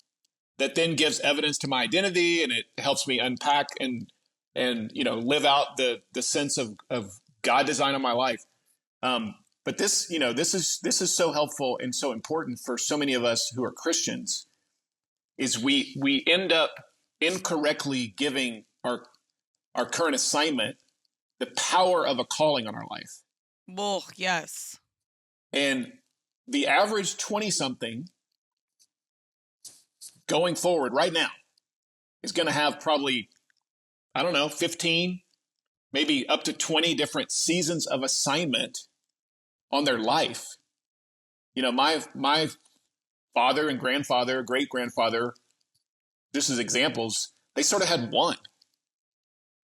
that then gives evidence to my identity, and it helps me unpack and live out the sense of God design on my life. But this is so helpful and so important for so many of us who are Christians, is we end up incorrectly giving our current assignment the power of a calling on our life. Oh, yes. And the average 20-something going forward right now is going to have probably, 15 maybe up to 20 different seasons of assignment on their life. You know, my father and grandfather, great grandfather, just as examples, they sort of had one.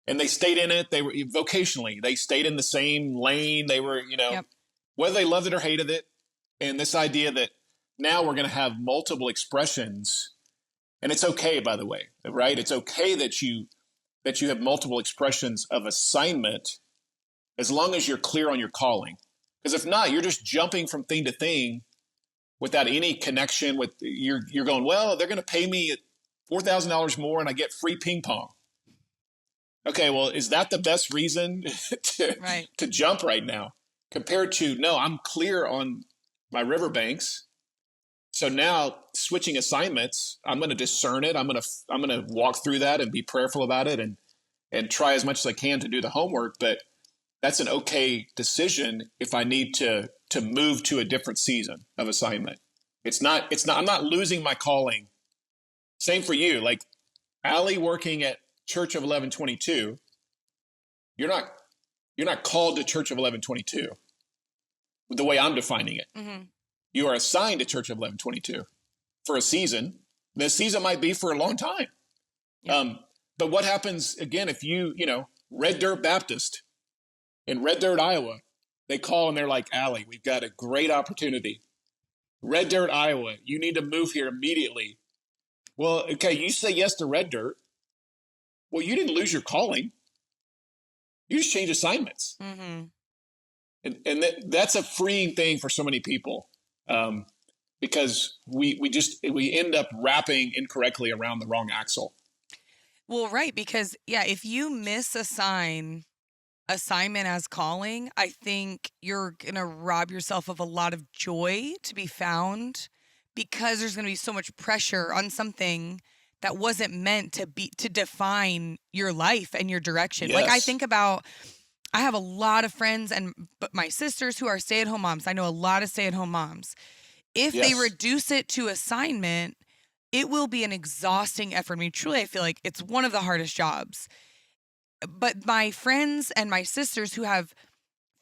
And they stayed in it. They were vocationally, they stayed in the same lane. They were, Yep. whether they loved it or hated it. And this idea that now we're going to have multiple expressions, and it's okay, by the way, right? It's okay that you have multiple expressions of assignment as long as you're clear on your calling. Because if not, you're just jumping from thing to thing without any connection with you're going, well, they're going to pay me $4,000 more and I get free ping pong. Okay, well, is that the best reason to jump right now compared to, no, I'm clear on my riverbanks. So now switching assignments, I'm going to discern it. I'm going to walk through that and be prayerful about it and try as much as I can to do the homework. But that's an okay decision if I need to move to a different season of assignment. I'm not losing my calling. Same for you. Like Allie working at Church of 1122, you're not called to Church of 1122 the way I'm defining it. Mm-hmm. You are assigned to Church of 1122 for a season. The season might be for a long time. Yeah. But what happens again if Red Dirt Baptist in Red Dirt, Iowa, they call and they're like, Allie, we've got a great opportunity. Red Dirt, Iowa, you need to move here immediately. Well, okay, you say yes to Red Dirt. Well, you didn't lose your calling. You just change assignments. Mm-hmm. And that's a freeing thing for so many people because we end up wrapping incorrectly around the wrong axle. Well, right, because, if you misassign assignment as calling, I think you're going to rob yourself of a lot of joy to be found because there's going to be so much pressure on something that wasn't meant to define your life and your direction. Yes. Like I have a lot of friends but my sisters who are stay-at-home moms. I know a lot of stay-at-home moms. If they reduce it to assignment, it will be an exhausting effort. I mean, truly, I feel like it's one of the hardest jobs. But my friends and my sisters who have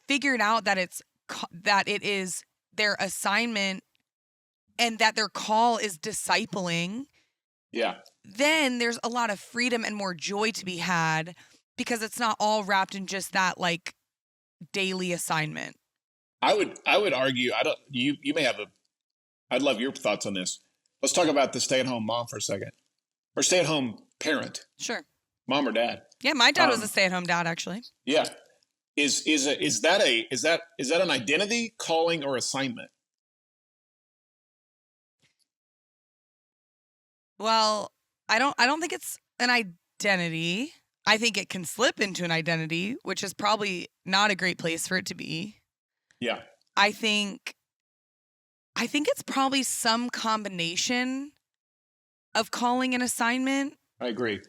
figured out that it is their assignment and that their call is discipling, then there's a lot of freedom and more joy to be had because it's not all wrapped in just that like daily assignment. I would argue, you may have I'd love your thoughts on this. Let's talk about the stay-at-home mom for a second, or stay-at-home parent. Sure. Mom or dad. Yeah, my dad was a stay-at-home dad, actually. Yeah. Is that an identity, calling, or assignment? Well, I don't think it's an identity. I think it can slip into an identity, which is probably not a great place for it to be. Yeah. I think it's probably some combination of calling and assignment. I agree.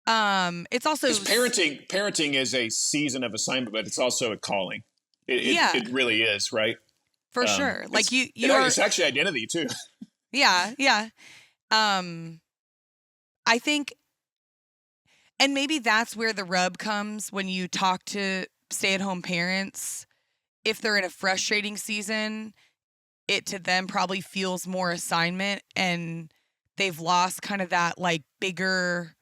It's also parenting is a season of assignment, but it's also a calling. It really is, right? For sure. Like it's actually identity too. Yeah. Yeah. I think, and maybe that's where the rub comes when you talk to stay-at-home parents. If they're in a frustrating season, it to them probably feels more assignment and they've lost kind of that like bigger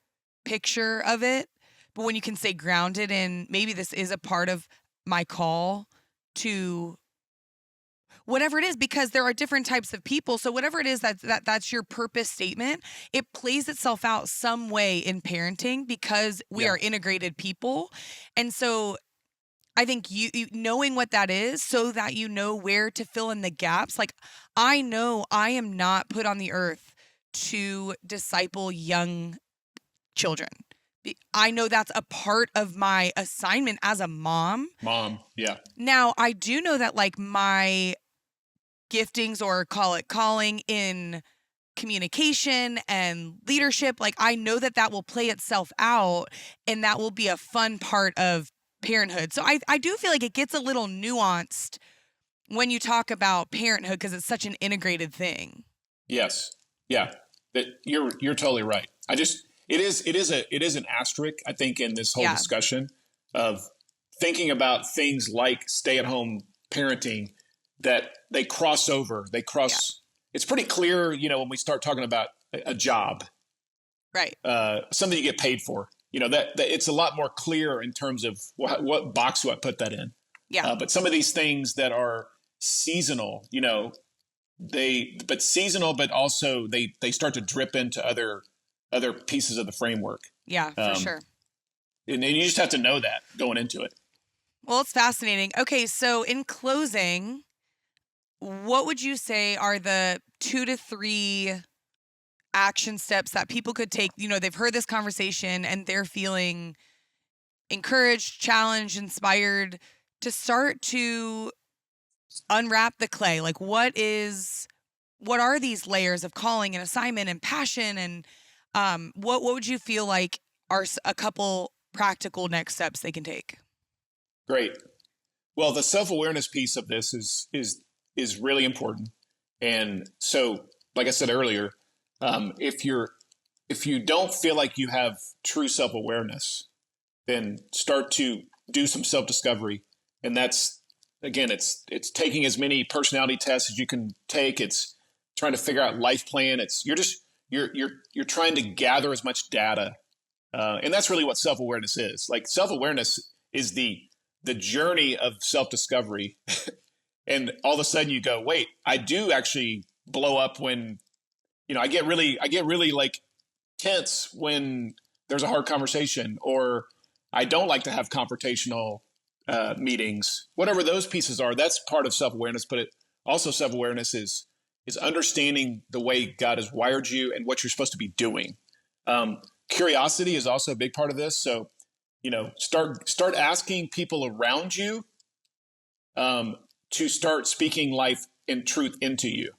picture of it. But when you can stay grounded in maybe this is a part of my call to whatever it is, because there are different types of people. So whatever it is that's your purpose statement, it plays itself out some way in parenting because we are integrated people. And so I think you knowing what that is so that you know where to fill in the gaps. Like I know I am not put on the earth to disciple young children. I know that's a part of my assignment as a mom. Yeah. Now, I do know that like my giftings, or call it calling, in communication and leadership, like I know that will play itself out and that will be a fun part of parenthood. So I do feel like it gets a little nuanced when you talk about parenthood because it's such an integrated thing. Yes. Yeah. You're totally right. It is an asterisk, I think, in this whole discussion. of thinking about things like stay-at-home parenting, that they cross over. It's pretty clear, when we start talking about a job, Right. something you get paid for, that it's a lot more clear in terms of what box do I put that in. Yeah. But some of these things that are seasonal, but also they start to drip into other pieces of the framework. Yeah, for sure. And you just have to know that going into it. Well, it's fascinating. Okay, so in closing, what would you say are the 2 to 3 action steps that people could take? They've heard this conversation and they're feeling encouraged, challenged, inspired to start to unwrap the clay. Like, what are these layers of calling and assignment and passion? And what would you feel like are a couple practical next steps they can take? Great. Well, the self-awareness piece of this is really important. And so, like I said earlier, if you don't feel like you have true self-awareness, then start to do some self-discovery. And that's, again, it's taking as many personality tests as you can take. It's trying to figure out life plan. You're trying to gather as much data. And that's really what self-awareness is. Like, self-awareness is the journey of self-discovery. And all of a sudden you go, wait, I do actually blow up when, I get really like tense when there's a hard conversation, or I don't like to have confrontational meetings, whatever those pieces are. That's part of self-awareness, but also self-awareness is understanding the way God has wired you and what you're supposed to be doing. Curiosity is also a big part of this. So, start asking people around you to start speaking life and truth into you.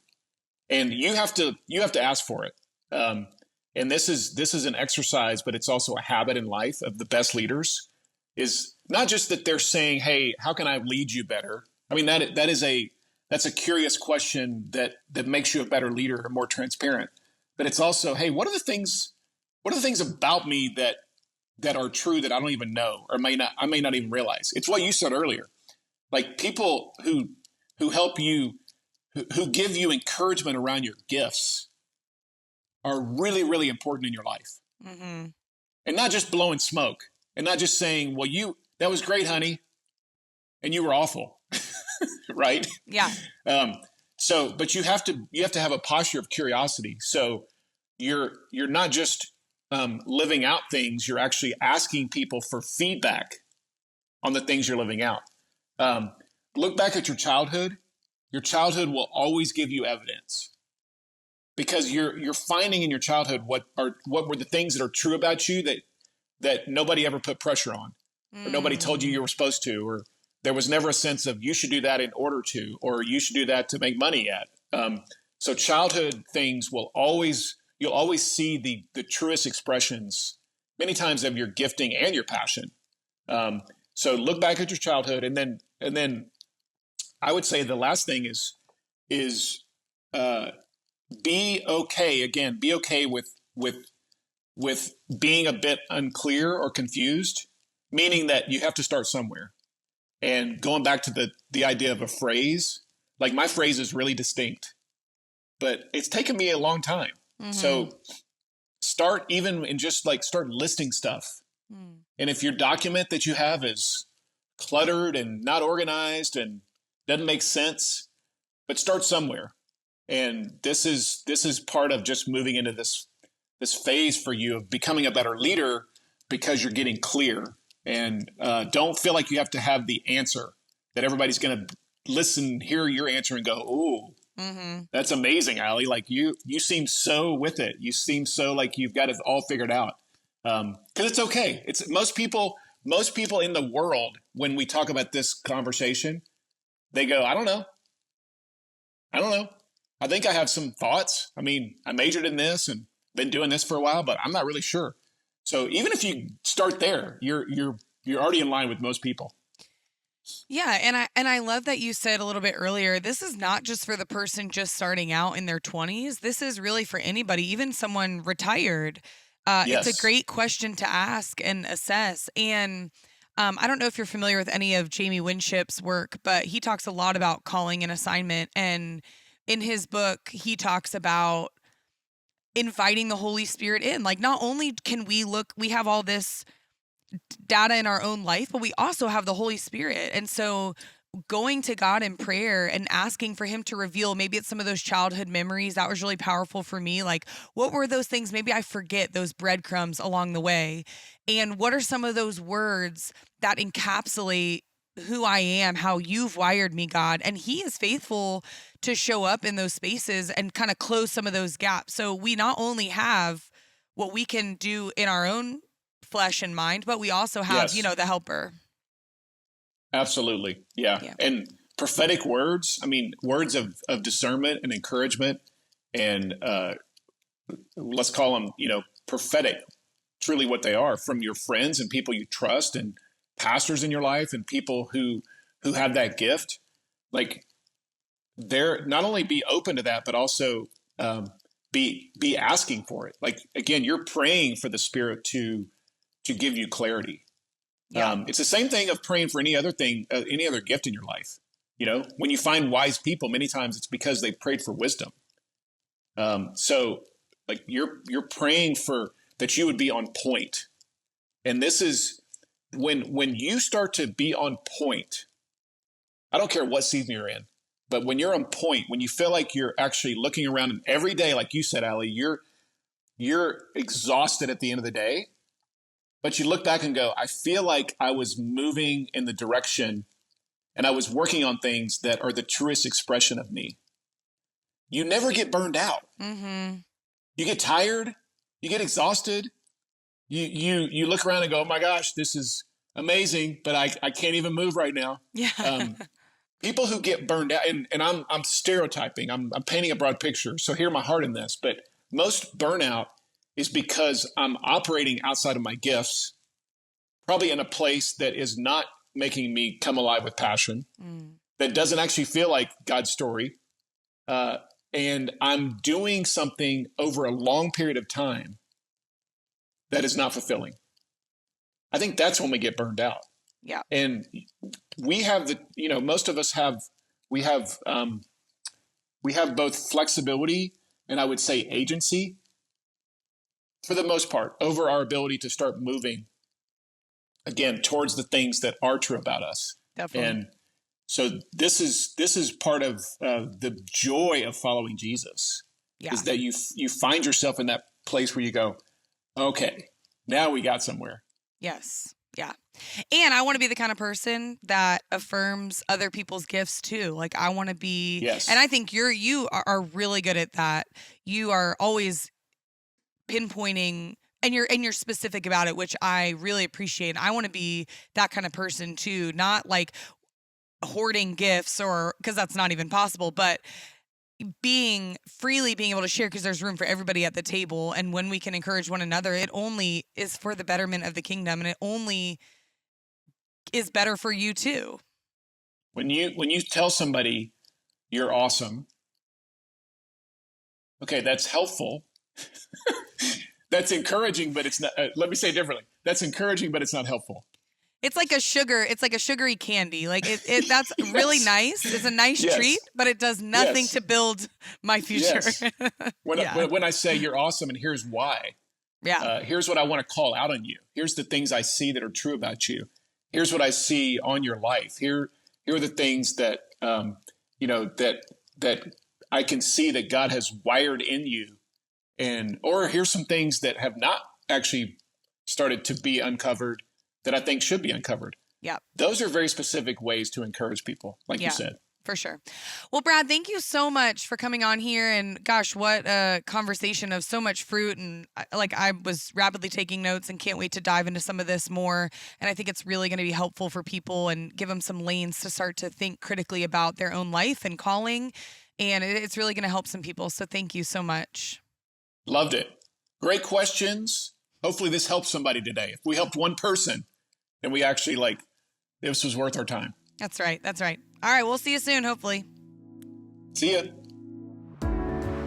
And you have to ask for it. And this is an exercise, but it's also a habit in life of the best leaders. Is not just that they're saying, "Hey, how can I lead you better?" I mean, that's a curious question that makes you a better leader or more transparent. But it's also, hey, what are the things about me that are true that I don't even know, or I may not even realize? It's what you said earlier. Like, people who help you, who give you encouragement around your gifts are really, really important in your life. Mm-hmm. And not just blowing smoke, and not just saying, well, that was great, honey, and you were awful. Right? Yeah. But you have to have a posture of curiosity. So you're not just living out things, you're actually asking people for feedback on the things you're living out. Look back at your childhood. Your childhood will always give you evidence, because you're finding in your childhood what were the things that are true about you that nobody ever put pressure on, or nobody told you were supposed to, or there was never a sense of you should do that in order to, or you should do that to make money at. So childhood things you'll always see the truest expressions many times of your gifting and your passion. So look back at your childhood, and then I would say the last thing is be okay. Again, be okay with being a bit unclear or confused, meaning that you have to start somewhere. And going back to the idea of a phrase, like, my phrase is really distinct, but it's taken me a long time. Mm-hmm. So start start listing stuff. Mm. And if your document that you have is cluttered and not organized and doesn't make sense, but start somewhere. And this is part of just moving into this phase for you of becoming a better leader, because you're getting clear. And don't feel like you have to have the answer, that everybody's going to hear your answer and go, "Ooh, mm-hmm. That's amazing, Allie. Like, you seem so with it. You seem so like you've got it all figured out." Because it's okay. It's most people in the world, when we talk about this conversation, they go, I don't know. I think I have some thoughts. I mean, I majored in this and been doing this for a while, but I'm not really sure. So even if you start there, you're already in line with most people. Yeah, and I love that you said a little bit earlier, this is not just for the person just starting out in their 20s. This is really for anybody, even someone retired. Yes. It's a great question to ask and assess. And I don't know if you're familiar with any of Jamie Winship's work, but he talks a lot about calling and assignment. And in his book, he talks about inviting the Holy Spirit in. Like, not only can we have all this data in our own life, but we also have the Holy Spirit. And so going to God in prayer and asking for him to reveal, maybe it's some of those childhood memories. That was really powerful for me. Like, what were those things? Maybe I forget those breadcrumbs along the way. And what are some of those words that encapsulate who I am, how you've wired me, God? And he is faithful to show up in those spaces and kind of close some of those gaps. So we not only have what we can do in our own flesh and mind, but we also have, the helper. Absolutely. Yeah. And prophetic words, words of discernment and encouragement, and let's call them, prophetic, truly what they are, from your friends and people you trust and pastors in your life and people who have that gift. Like, they're not only be open to that, but also be asking for it. Like, again, you're praying for the Spirit to give you clarity. Yeah. It's the same thing of praying for any other thing, any other gift in your life. When you find wise people, many times it's because they prayed for wisdom. So like you're praying for that you would be on point. And this is when you start to be on point. I don't care what season you're in, but when you're on point, when you feel like you're actually looking around, and every day, like you said, Allie, you're exhausted at the end of the day. But you look back and go, I feel like I was moving in the direction and I was working on things that are the truest expression of me. You never get burned out. Mm-hmm. You get tired. You get exhausted. You look around and go, oh my gosh, this is amazing, but I can't even move right now. Yeah. People who get burned out, and I'm stereotyping. I'm painting a broad picture. So hear my heart in this. But most burnout is because I'm operating outside of my gifts, probably in a place that is not making me come alive with passion, that doesn't actually feel like God's story. And I'm doing something over a long period of time that is not fulfilling. I think that's when we get burned out. Yeah. And we have most of us we have both flexibility and I would say agency, for the most part, over our ability to start moving again towards the things that are true about us. Definitely. And so this is part of the joy of following Jesus, is that you find yourself in that place where you go, okay, now we got somewhere. Yes. Yeah. And I want to be the kind of person that affirms other people's gifts too. Like, I want to be, yes. And I think you are really good at that. You are always pinpointing, and you're specific about it, which I really appreciate. I want to be that kind of person too, not like hoarding gifts, or because that's not even possible, but being able to share, because there's room for everybody at the table. And when we can encourage one another, it only is for the betterment of the kingdom, and it only is better for you too. When you tell somebody you're awesome, okay, that's helpful. That's encouraging, but it's not. Let me say it differently. That's encouraging, but it's not helpful. It's like a sugary candy. Like it that's yes. really nice. It's a nice yes. treat, but it does nothing yes. to build my future. Yes. When I say you're awesome, and here's why. Yeah. Here's what I want to call out on you. Here's the things I see that are true about you. Here's what I see on your life. Here are the things that that I can see that God has wired in you. Or here's some things that have not actually started to be uncovered that I think should be uncovered. Yeah. Those are very specific ways to encourage people, like you said. For sure. Well, Brad, thank you so much for coming on here. And gosh, what a conversation of so much fruit. And I was rapidly taking notes and can't wait to dive into some of this more. And I think it's really going to be helpful for people and give them some lanes to start to think critically about their own life and calling. And it's really going to help some people. So thank you so much. Loved it. Great questions. Hopefully this helps somebody today. If we helped one person, then we actually this was worth our time. That's right. All right. We'll see you soon, hopefully. See ya.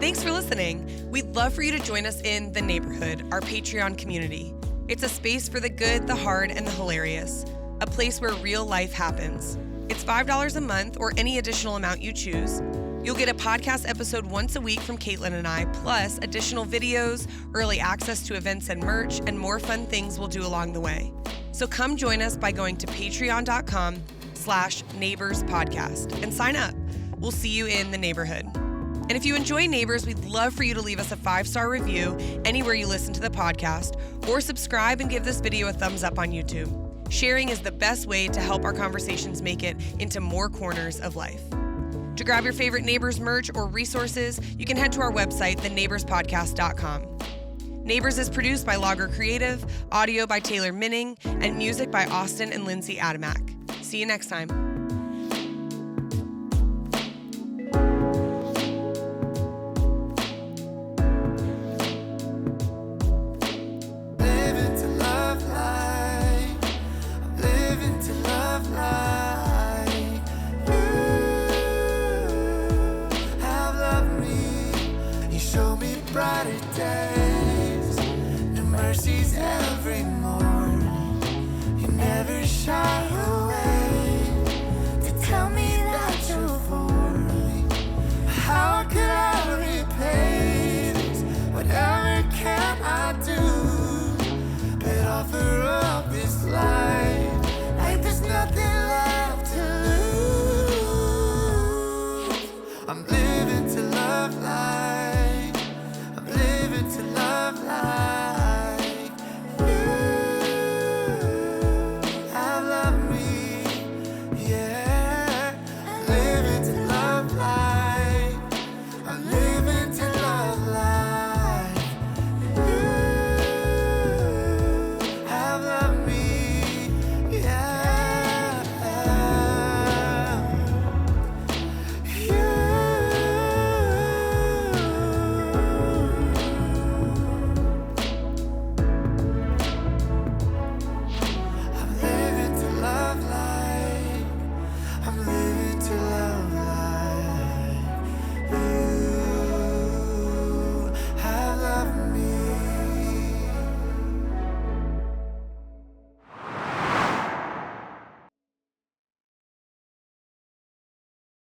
Thanks for listening. We'd love for you to join us in The Neighborhood, our Patreon community. It's a space for the good, the hard, and the hilarious. a place where real life happens. It's $5 a month or any additional amount you choose. You'll get a podcast episode once a week from Caitlin and I, plus additional videos, early access to events and merch, and more fun things we'll do along the way. So come join us by going to patreon.com/neighborspodcast and sign up. We'll see you in the neighborhood. And if you enjoy Neighbors, we'd love for you to leave us a 5-star review anywhere you listen to the podcast, or subscribe and give this video a thumbs up on YouTube. Sharing is the best way to help our conversations make it into more corners of life. To grab your favorite Neighbors merch or resources, you can head to our website, theneighborspodcast.com. Neighbors is produced by Logger Creative, audio by Taylor Minning, and music by Austin and Lindsay Adamak. See you next time. Brighter days, new mercies every morning. You never shy away to tell me that you're for me. How could I repay this? Whatever can I do but offer up this life like there's nothing left to lose? I'm living